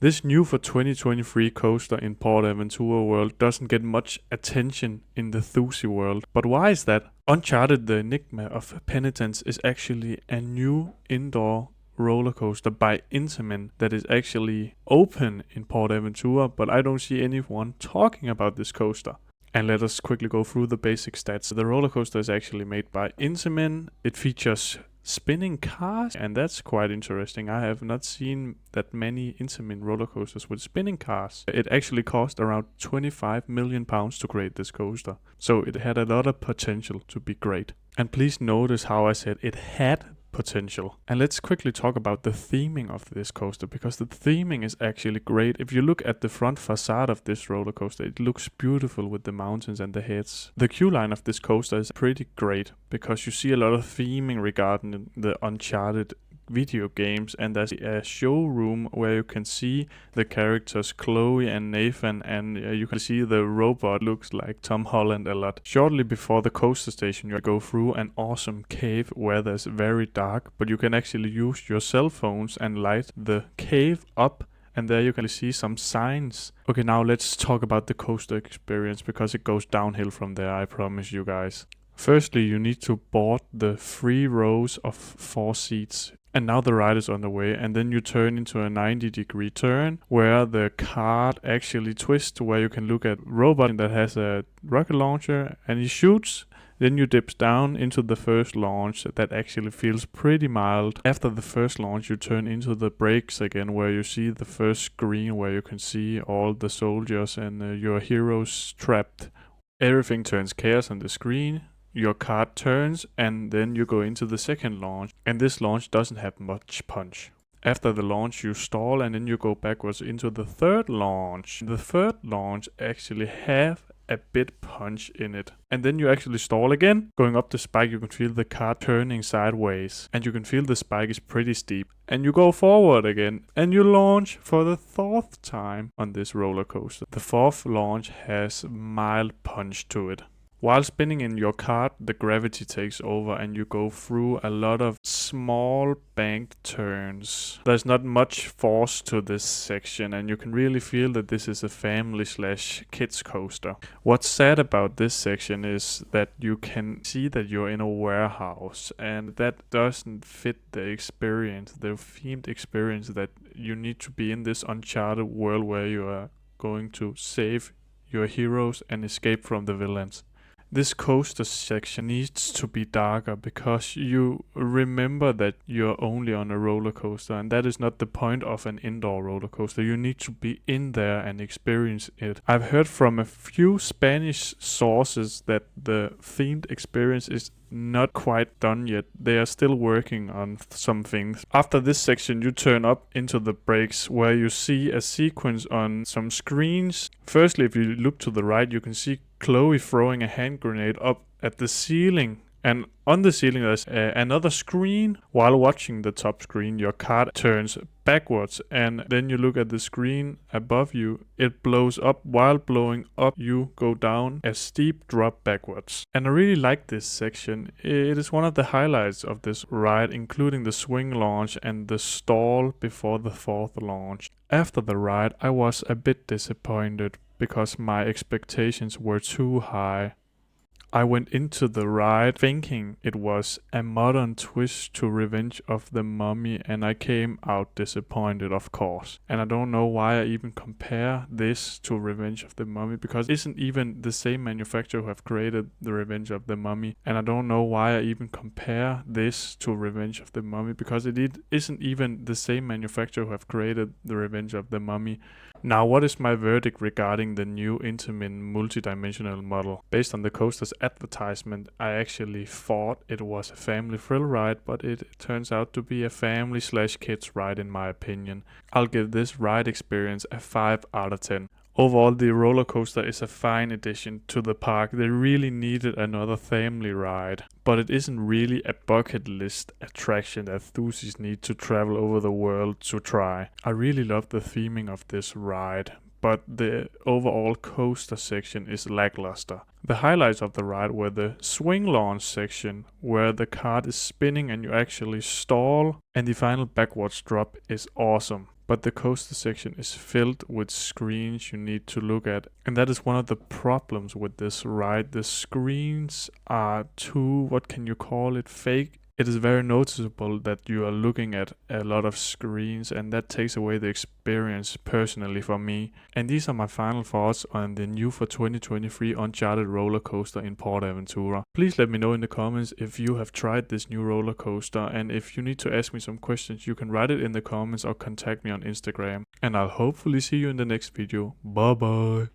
This new for 2023 coaster in Port Aventura World doesn't get much attention in the Thusi world. But why is that? Uncharted, the Enigma of Penitence is actually a new indoor roller coaster by Intamin that is actually open in Port Aventura, but I don't see anyone talking about this coaster. And let us quickly go through the basic stats. The roller coaster is actually made by Intamin. It features spinning cars, and that's quite interesting. I have not seen that many Intamin roller coasters with spinning cars. It actually cost around 25 million pounds to create this coaster, so it had a lot of potential to be great. And please notice how I said it had potential. And let's quickly talk about the theming of this coaster, because the theming is actually great. If you look at the front facade of this roller coaster, it looks beautiful with the mountains and the heads. The queue line of this coaster is pretty great because you see a lot of theming regarding the Uncharted video games, and there's a showroom where you can see the characters Chloe and Nathan, and you can see the robot looks like Tom Holland a lot. Shortly before the coaster station, you go through an awesome cave where there's very dark, but you can actually use your cell phones and light the cave up, and there you can see some signs. Okay, now let's talk about the coaster experience, because it goes downhill from there, I promise you guys. Firstly, you need to board the 3 rows of 4 seats. And now the ride is on the way, and then you turn into a 90-degree turn where the cart actually twists, where you can look at robot that has a rocket launcher and he shoots. Then you dips down into the first launch that actually feels pretty mild. After the first launch, you turn into the brakes again, where you see the first screen where you can see all the soldiers and your heroes trapped. Everything turns chaos on the screen. Your cart turns, and then you go into the second launch, and this launch doesn't have much punch. After the launch, you stall, and then you go backwards into the third launch. The third launch actually have a bit punch in it, and then you actually stall again. Going up the spike, you can feel the cart turning sideways, and you can feel the spike is pretty steep, and you go forward again, and you launch for the 4th time on this roller coaster. The 4th launch has mild punch to it. While spinning in your cart, the gravity takes over and you go through a lot of small banked turns. There's not much force to this section, and you can really feel that this is a family/kids coaster. What's sad about this section is that you can see that you're in a warehouse, and that doesn't fit the experience, the themed experience that you need to be in this Uncharted world where you are going to save your heroes and escape from the villains. This coaster section needs to be darker, because you remember that you're only on a roller coaster, and that is not the point of an indoor roller coaster. You need to be in there and experience it. I've heard from a few Spanish sources that the themed experience is not quite done yet. They are still working on some things. After this section, you turn up into the brakes, where you see a sequence on some screens. Firstly, if you look to the right, you can see Chloe throwing a hand grenade up at the ceiling, and on the ceiling there's another screen. While watching the top screen, your cart turns backwards, and then you look at the screen above you. It blows up. While blowing up, you go down a steep drop backwards. And I really like this section. It is one of the highlights of this ride, including the swing launch and the stall before the 4th launch. After the ride, I was a bit disappointed because my expectations were too high. I went into the ride thinking it was a modern twist to Revenge of the Mummy, and I came out disappointed, of course. And I don't know why I even compare this to Revenge of the Mummy, because it isn't even the same manufacturer who have created the Revenge of the Mummy. And I don't know why I even compare this to Revenge of the Mummy, because it isn't even the same manufacturer who have created the Revenge of the Mummy. Now, what is my verdict regarding the new Intamin multidimensional model? Based on the coaster's advertisement, I actually thought it was a family thrill ride, but it turns out to be a family/kids ride in my opinion. I'll give this ride experience a 5 out of 10. Overall, the roller coaster is a fine addition to the park. They really needed another family ride, but it isn't really a bucket list attraction that Thusis need to travel over the world to try. I really love the theming of this ride, but the overall coaster section is lackluster. The highlights of the ride were the swing launch section, where the cart is spinning and you actually stall, and the final backwards drop is awesome. but the coaster section is filled with screens you need to look at. And that is one of the problems with this ride. The screens are too, what can you call it, fake. It is very noticeable that you are looking at a lot of screens, and that takes away the experience personally for me. And these are my final thoughts on the new for 2023 Uncharted roller coaster in Port Aventura. Please let me know in the comments if you have tried this new roller coaster, and if you need to ask me some questions, you can write it in the comments or contact me on Instagram. And I'll hopefully see you in the next video. Bye bye.